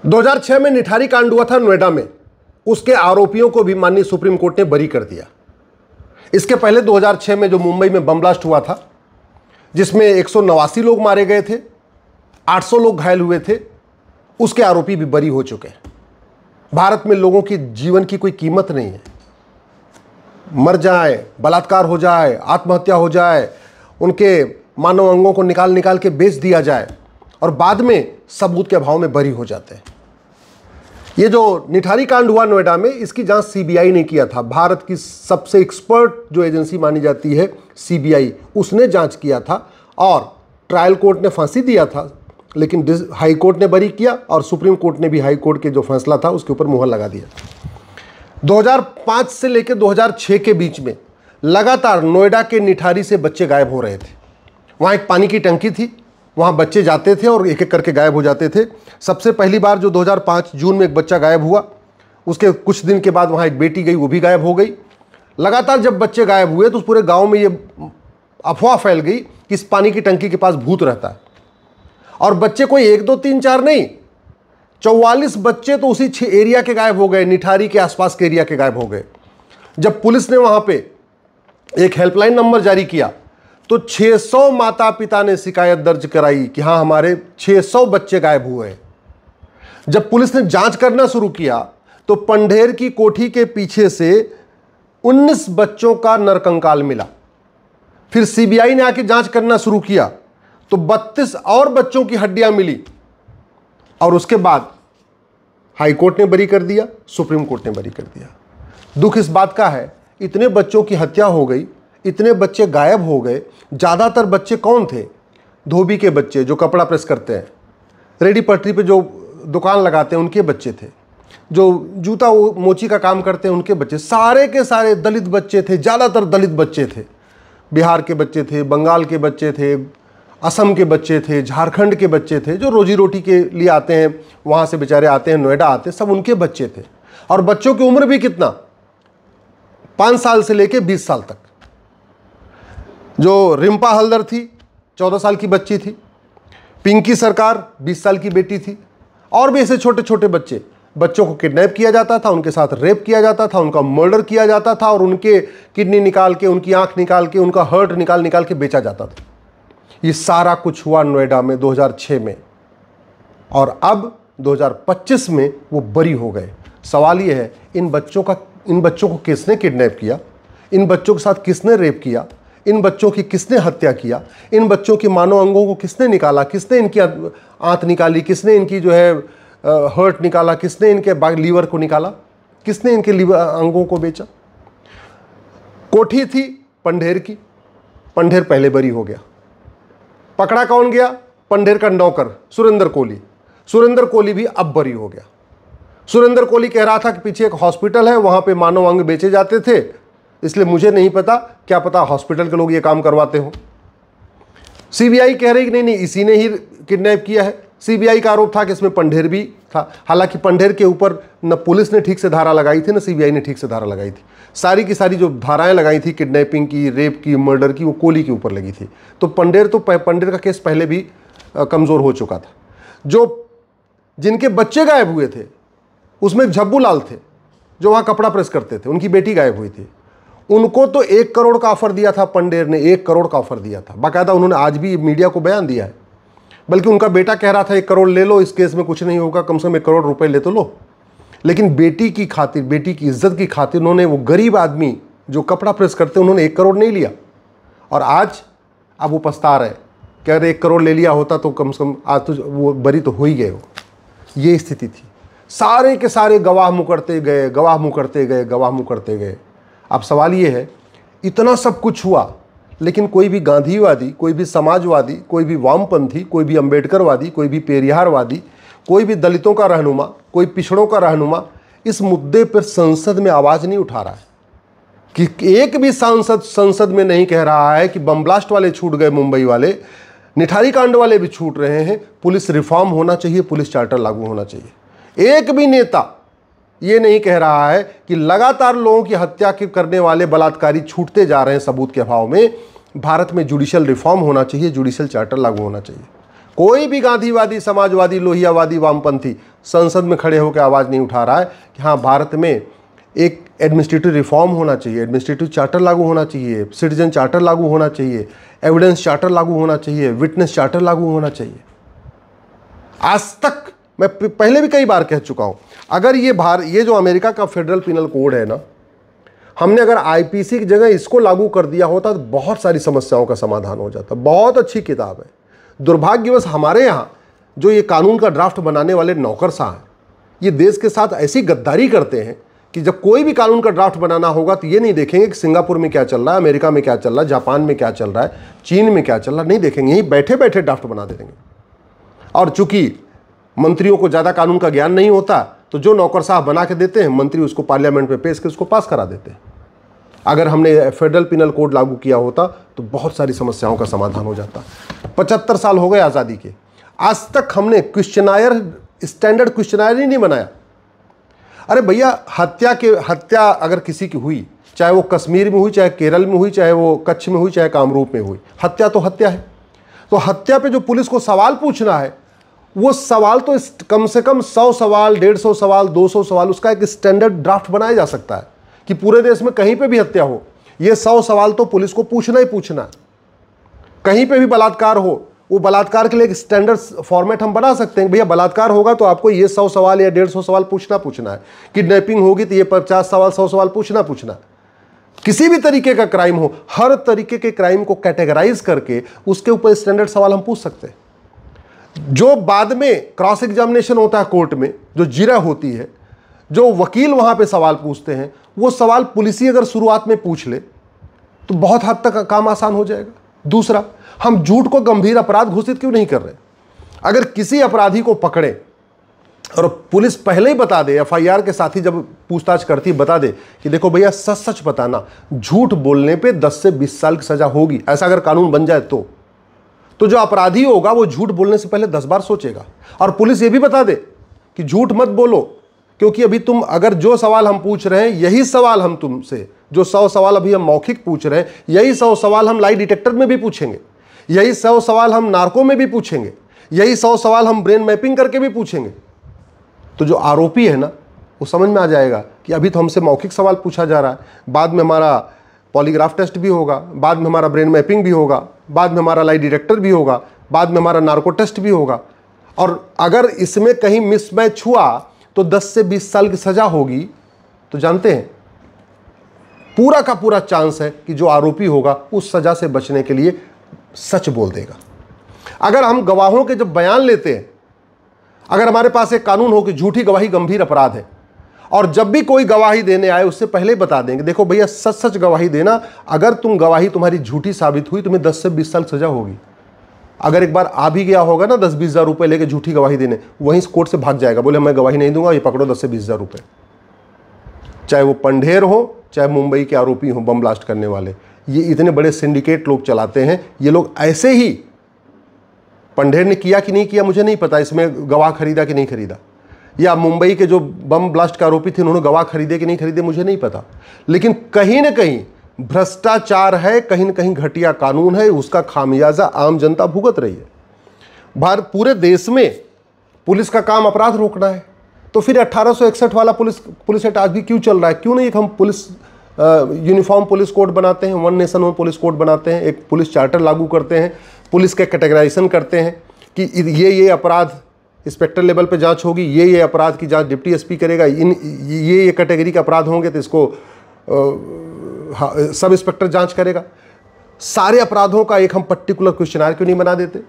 2006 में निठारी कांड हुआ था नोएडा में, उसके आरोपियों को भी माननीय सुप्रीम कोर्ट ने बरी कर दिया। इसके पहले 2006 में जो मुंबई में बम ब्लास्ट हुआ था, जिसमें 189 लोग मारे गए थे, 800 लोग घायल हुए थे, उसके आरोपी भी बरी हो चुके हैं। भारत में लोगों की जीवन की कोई कीमत नहीं है। मर जाए, बलात्कार हो जाए, आत्महत्या हो जाए, उनके मानव अंगों को निकाल निकाल के बेच दिया जाए और बाद में सबूत के अभाव में बरी हो जाते हैं। ये जो निठारी कांड हुआ नोएडा में, इसकी जांच सीबीआई ने किया था। भारत की सबसे एक्सपर्ट जो एजेंसी मानी जाती है सीबीआई, उसने जांच किया था और ट्रायल कोर्ट ने फांसी दिया था, लेकिन हाई कोर्ट ने बरी किया और सुप्रीम कोर्ट ने भी हाई कोर्ट के जो फैसला था उसके ऊपर मुहर लगा दिया। 2005 से लेकर 2006 के बीच में लगातार नोएडा के निठारी से बच्चे गायब हो रहे थे। वहाँ एक पानी की टंकी थी, वहाँ बच्चे जाते थे और एक एक करके गायब हो जाते थे। सबसे पहली बार जो 2005 जून में एक बच्चा गायब हुआ, उसके कुछ दिन के बाद वहाँ एक बेटी गई, वो भी गायब हो गई। लगातार जब बच्चे गायब हुए तो उस पूरे गाँव में ये अफवाह फैल गई कि इस पानी की टंकी के पास भूत रहता है। और बच्चे कोई 1 2 3 4 नहीं, 44 बच्चे तो उसी एरिया के गायब हो गए, निठारी के आसपास के एरिया के गायब हो गए। जब पुलिस ने वहाँ पे एक हेल्पलाइन नंबर जारी किया तो 600 माता पिता ने शिकायत दर्ज कराई कि हाँ, हमारे 600 बच्चे गायब हुए हैं। जब पुलिस ने जांच करना शुरू किया तो पंढेर की कोठी के पीछे से 19 बच्चों का नरकंकाल मिला। फिर सीबीआई ने आके जांच करना शुरू किया तो 32 और बच्चों की हड्डियां मिली और उसके बाद हाई कोर्ट ने बरी कर दिया, सुप्रीम कोर्ट ने बरी कर दिया। दुख इस बात का है, इतने बच्चों की हत्या हो गई, इतने बच्चे गायब हो गए। ज़्यादातर बच्चे कौन थे? धोबी के बच्चे जो कपड़ा प्रेस करते हैं, रेडी पटरी पे जो दुकान लगाते हैं उनके बच्चे थे, जो जूता मोची का काम करते हैं उनके बच्चे, सारे के सारे दलित बच्चे थे। ज़्यादातर दलित बच्चे थे, बिहार के बच्चे थे, बंगाल के बच्चे थे, असम के बच्चे थे, झारखंड के बच्चे थे, जो रोजी रोटी के लिए आते हैं, वहाँ से बेचारे आते हैं, नोएडा आते हैं, सब उनके बच्चे थे। और बच्चों की उम्र भी कितना, 5 साल से लेके 20 साल तक। जो रिम्पा हल्दर थी 14 साल की बच्ची थी, पिंकी सरकार 20 साल की बेटी थी, और भी ऐसे छोटे छोटे बच्चे। बच्चों को किडनैप किया जाता था, उनके साथ रेप किया जाता था, उनका मर्डर किया जाता था और उनके किडनी निकाल के, उनकी आंख निकाल के, उनका हार्ट निकाल निकाल के बेचा जाता था। ये सारा कुछ हुआ नोएडा में 2006 में, और अब 2025 में वो बरी हो गए। सवाल ये है, इन बच्चों को किसने किडनैप किया, इन बच्चों के साथ किसने रेप किया, इन बच्चों की किसने हत्या किया, इन बच्चों की मानव अंगों को किसने निकाला, किसने इनकी आंत निकाली, किसने इनकी जो है हार्ट निकाला, किसने इनके लीवर को निकाला, किसने इनके लीवर अंगों को बेचा। कोठी थी पंढेर की, पंढेर पहले बरी हो गया। पकड़ा कौन गया? पंढेर का नौकर सुरेंद्र कोली। सुरेंद्र कोली भी अब बरी हो गया। सुरेंद्र कोली कह रहा था कि पीछे एक हॉस्पिटल है, वहां पे मानव अंग बेचे जाते थे, इसलिए मुझे नहीं पता, क्या पता हॉस्पिटल के लोग ये काम करवाते हो। सीबीआई कह रही कि नहीं, इसी ने ही किडनैप किया है। सीबीआई का आरोप था कि इसमें पंढेर भी था। हालांकि पंढेर के ऊपर न पुलिस ने ठीक से धारा लगाई थी, न सीबीआई ने ठीक से धारा लगाई थी। सारी की सारी जो धाराएं लगाई थी किडनैपिंग की, रेप की, मर्डर की, वो कोली के ऊपर लगी थी। तो पंढेर का केस पहले भी कमज़ोर हो चुका था। जो जिनके बच्चे गायब हुए थे उसमें झब्बू लाल थे, जो वहाँ कपड़ा प्रेस करते थे, उनकी बेटी गायब हुई थी। उनको तो 1 करोड़ का ऑफर दिया था पंढेर ने, 1 करोड़ का ऑफर दिया था। बाकायदा उन्होंने आज भी मीडिया को बयान दिया है। बल्कि उनका बेटा कह रहा था 1 करोड़ ले लो, इस केस में कुछ नहीं होगा, कम से कम 1 करोड़ रुपए ले तो लो। लेकिन बेटी की खातिर, बेटी की इज्जत की खातिर उन्होंने, वो गरीब आदमी जो कपड़ा प्रेस करते, उन्होंने 1 करोड़ नहीं लिया। और आज अब वो पछता रहे, कह रहे 1 करोड़ ले लिया होता तो कम से कम आज तो वो बरी तो हो ही गए हो। ये स्थिति थी। सारे के सारे गवाह मुकरते गए, गवाह मुकरते गए, गवाह मुकरते गए। अब सवाल ये है, इतना सब कुछ हुआ, लेकिन कोई भी गांधीवादी, कोई भी समाजवादी, कोई भी वामपंथी, कोई भी अंबेडकरवादी, कोई भी पेरियारवादी, कोई भी दलितों का रहनुमा, कोई पिछड़ों का रहनुमा इस मुद्दे पर संसद में आवाज़ नहीं उठा रहा है। कि एक भी सांसद संसद में नहीं कह रहा है कि बम ब्लास्ट वाले छूट गए, मुंबई वाले, निठारी कांड वाले भी छूट रहे हैं, पुलिस रिफॉर्म होना चाहिए, पुलिस चार्टर लागू होना चाहिए। एक भी नेता ये नहीं कह रहा है कि लगातार लोगों की हत्या करने वाले बलात्कारी छूटते जा रहे हैं सबूत के अभाव में, भारत में जुडिशियल रिफॉर्म होना चाहिए, जुडिशियल चार्टर लागू होना चाहिए। कोई भी गांधीवादी, समाजवादी, लोहियावादी, वामपंथी संसद में खड़े होकर आवाज़ नहीं उठा रहा है कि हाँ भारत में एक एडमिनिस्ट्रेटिव रिफॉर्म होना चाहिए, एडमिनिस्ट्रेटिव चार्टर लागू होना चाहिए, सिटीजन चार्टर लागू होना चाहिए, एविडेंस चार्टर लागू होना चाहिए, विटनेस चार्टर लागू होना चाहिए। आज तक मैं पहले भी कई बार कह चुका हूं, अगर ये जो अमेरिका का फेडरल पिनल कोड है ना, हमने अगर आईपीसी की जगह इसको लागू कर दिया होता तो बहुत सारी समस्याओं का समाधान हो जाता। बहुत अच्छी किताब है। दुर्भाग्यवश हमारे यहाँ जो ये कानून का ड्राफ्ट बनाने वाले नौकरशाह हैं, ये देश के साथ ऐसी गद्दारी करते हैं कि जब कोई भी कानून का ड्राफ्ट बनाना होगा तो ये नहीं देखेंगे कि सिंगापुर में क्या चल रहा है, अमेरिका में क्या चल रहा है, जापान में क्या चल रहा है, चीन में क्या चल रहा है, नहीं देखेंगे, यहीं बैठे बैठे ड्राफ्ट बना दे देंगे। और चूंकि मंत्रियों को ज़्यादा कानून का ज्ञान नहीं होता तो जो नौकरशाह बना के देते हैं, मंत्री उसको पार्लियामेंट में पेश कर उसको पास करा देते हैं। अगर हमने फेडरल पिनल कोड लागू किया होता तो बहुत सारी समस्याओं का समाधान हो जाता। 75 साल हो गए आज़ादी के, आज तक हमने स्टैंडर्ड क्वेश्चनायर ही नहीं बनाया। अरे भैया, हत्या अगर किसी की हुई, चाहे वो कश्मीर में हुई, चाहे केरल में हुई, चाहे वो कच्छ में हुई, चाहे कामरूप में हुई, हत्या तो हत्या है। तो हत्या पे जो पुलिस को सवाल पूछना है, वो सवाल तो कम से कम 100 सवाल, 150 सवाल, 200 सवाल, उसका एक स्टैंडर्ड ड्राफ्ट बनाया जा सकता है कि पूरे देश में कहीं पे भी हत्या हो, ये 100 सवाल तो पुलिस को पूछना ही पूछना है। कहीं पे भी बलात्कार हो, वो बलात्कार के लिए एक स्टैंडर्ड फॉर्मेट हम बना सकते हैं। भैया बलात्कार होगा तो आपको ये 100 सवाल या 150 सवाल पूछना है। किडनैपिंग होगी तो ये 50 सवाल, 100 सवाल पूछना है। किसी भी तरीके का क्राइम हो, हर तरीके के क्राइम को कैटेगराइज करके उसके ऊपर स्टैंडर्ड सवाल हम पूछ सकते हैं। जो बाद में क्रॉस एग्जामिनेशन होता है कोर्ट में, जो जिरा होती है, जो वकील वहां पे सवाल पूछते हैं, वो सवाल पुलिस ही अगर शुरुआत में पूछ ले तो बहुत हद तक काम आसान हो जाएगा। दूसरा, हम झूठ को गंभीर अपराध घोषित क्यों नहीं कर रहे? अगर किसी अपराधी को पकड़े और पुलिस पहले ही बता दे, एफआईआर के साथ ही जब पूछताछ करती बता दे कि देखो भैया सच सच बताना, झूठ बोलने पे 10 से 20 साल की सजा होगी, ऐसा अगर कानून बन जाए तो जो अपराधी होगा वो झूठ बोलने से पहले 10 बार सोचेगा। और पुलिस ये भी बता दे कि झूठ मत बोलो, क्योंकि अभी तुम अगर जो सवाल हम पूछ रहे हैं, यही सवाल हम तुमसे, जो 100 सवाल अभी हम मौखिक पूछ रहे हैं, यही 100 सवाल हम लाई डिटेक्टर में भी पूछेंगे, यही 100 सवाल हम नार्को में भी पूछेंगे, यही 100 सवाल हम ब्रेन मैपिंग करके भी पूछेंगे। तो जो आरोपी है ना, वो समझ में आ जाएगा कि अभी तो हमसे मौखिक सवाल पूछा जा रहा है, बाद में हमारा पॉलीग्राफ टेस्ट भी होगा, बाद में हमारा ब्रेन मैपिंग भी होगा, बाद में हमारा लाई डिटेक्टर भी होगा, बाद में हमारा नार्को टेस्ट भी होगा। और अगर इसमें कहीं मिसमैच हुआ तो 10 से 20 साल की सजा होगी। तो जानते हैं, पूरा का पूरा चांस है कि जो आरोपी होगा उस सजा से बचने के लिए सच बोल देगा। अगर हम गवाहों के जब बयान लेते हैं, अगर हमारे पास एक कानून हो कि झूठी गवाही गंभीर अपराध है, और जब भी कोई गवाही देने आए उससे पहले बता देंगे, देखो भैया सच सच गवाही देना, अगर गवाही तुम्हारी झूठी साबित हुई तुम्हें 10 से 20 साल सजा होगी। अगर एक बार आ भी गया होगा ना 10-20 हज़ार रुपये लेके झूठी गवाही देने, वहीं कोर्ट से भाग जाएगा, बोले मैं गवाही नहीं दूंगा, ये पकड़ो 10 से 20 हज़ार रुपये। चाहे वो पंढेर हो, चाहे मुंबई के आरोपी हो बम ब्लास्ट करने वाले, ये इतने बड़े सिंडिकेट लोग चलाते हैं। ये लोग ऐसे ही, पंढेर ने किया कि नहीं किया मुझे नहीं पता, इसमें गवाह खरीदा कि नहीं खरीदा, या मुंबई के जो बम ब्लास्ट के आरोपी थे उन्होंने गवाह खरीदे कि नहीं खरीदे मुझे नहीं पता, लेकिन कहीं ना कहीं भ्रष्टाचार है, कहीं ना कहीं घटिया कानून है, उसका खामियाजा आम जनता भुगत रही है। पूरे देश में पुलिस का काम अपराध रोकना है, तो फिर 1861 वाला पुलिस एक्ट आज भी क्यों चल रहा है? क्यों नहीं एक हम पुलिस यूनिफॉर्म पुलिस कोड बनाते हैं, one nation one police code बनाते हैं, एक पुलिस चार्टर लागू करते हैं, पुलिस के कैटेगराइजेशन करते हैं कि ये अपराध इंस्पेक्टर लेवल पे जांच होगी, ये अपराध की जांच डिप्टी एसपी करेगा, ये कैटेगरी के अपराध होंगे तो इसको सब इंस्पेक्टर जांच करेगा। सारे अपराधों का एक हम पर्टिकुलर क्वेश्चनर क्यों नहीं बना देते?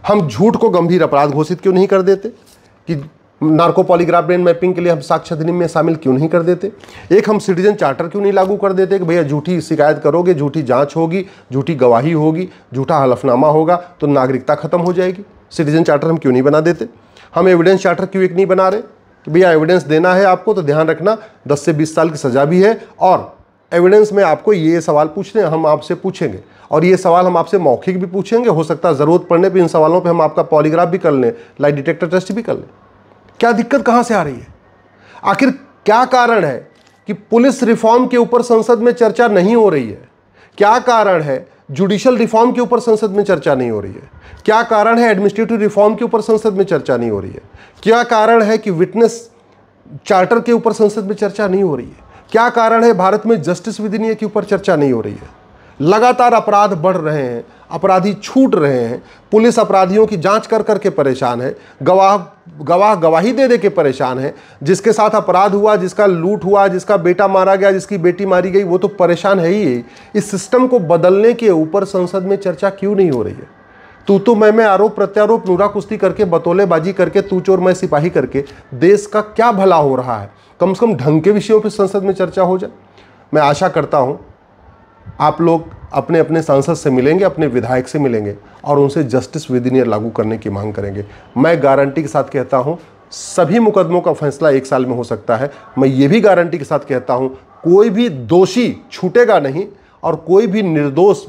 हम झूठ को गंभीर अपराध घोषित क्यों नहीं कर देते? कि नार्को पॉलीग्राफ ब्रेन मैपिंग के लिए हम साक्ष्य अधिनियम में शामिल क्यों नहीं कर देते? एक हम सिटीजन चार्टर क्यों नहीं लागू कर देते कि भैया झूठी शिकायत करोगे, झूठी जांच होगी, झूठी गवाही होगी, झूठा हलफनामा होगा तो नागरिकता खत्म हो जाएगी। सिटीजन चार्टर हम क्यों नहीं बना देते? हम एविडेंस चार्टर क्यों एक नहीं बना रहे कि भैया एविडेंस देना है आपको तो ध्यान रखना 10 से 20 साल की सजा भी है, और एविडेंस में आपको ये सवाल पूछने हम आपसे पूछेंगे, और ये सवाल हम आपसे मौखिक भी पूछेंगे, हो सकता है ज़रूरत पड़ने पे इन सवालों पे हम आपका पॉलीग्राफ भी कर लें, लाई डिटेक्टर टेस्ट भी कर लें। क्या दिक्कत कहाँ से आ रही है? आखिर क्या कारण है कि पुलिस रिफॉर्म के ऊपर संसद में चर्चा नहीं हो रही है? क्या कारण है जुडिशियल रिफॉर्म के ऊपर संसद में चर्चा नहीं हो रही है? क्या कारण है एडमिनिस्ट्रेटिव रिफॉर्म के ऊपर संसद में चर्चा नहीं हो रही है? क्या कारण है कि विटनेस चार्टर के ऊपर संसद में चर्चा नहीं हो रही है? क्या कारण है भारत में जस्टिस विधिनियम के ऊपर चर्चा नहीं हो रही है? लगातार अपराध बढ़ रहे हैं, अपराधी छूट रहे हैं, पुलिस अपराधियों की जांच कर करके परेशान है, गवाह गवाही दे दे के परेशान है, जिसके साथ अपराध हुआ, जिसका लूट हुआ, जिसका बेटा मारा गया, जिसकी बेटी मारी गई, वो तो परेशान है ही। इस सिस्टम को बदलने के ऊपर संसद में चर्चा क्यों नहीं हो रही है? तू मैं आरोप प्रत्यारोप, नूरा कुश्ती करके, बतौलेबाजी करके, तू चोर मैं सिपाही करके देश का क्या भला हो रहा है? कम से कम ढंग के विषयों पर संसद में चर्चा हो जाए। मैं आशा करता हूँ आप लोग अपने अपने सांसद से मिलेंगे, अपने विधायक से मिलेंगे और उनसे जस्टिस विधिनियम लागू करने की मांग करेंगे। मैं गारंटी के साथ कहता हूं सभी मुकदमों का फैसला 1 साल में हो सकता है। मैं ये भी गारंटी के साथ कहता हूं कोई भी दोषी छूटेगा नहीं और कोई भी निर्दोष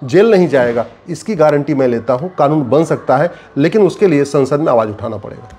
जेल नहीं जाएगा। इसकी गारंटी मैं लेता हूं। कानून बन सकता है, लेकिन उसके लिए संसद में आवाज़ उठाना पड़ेगा।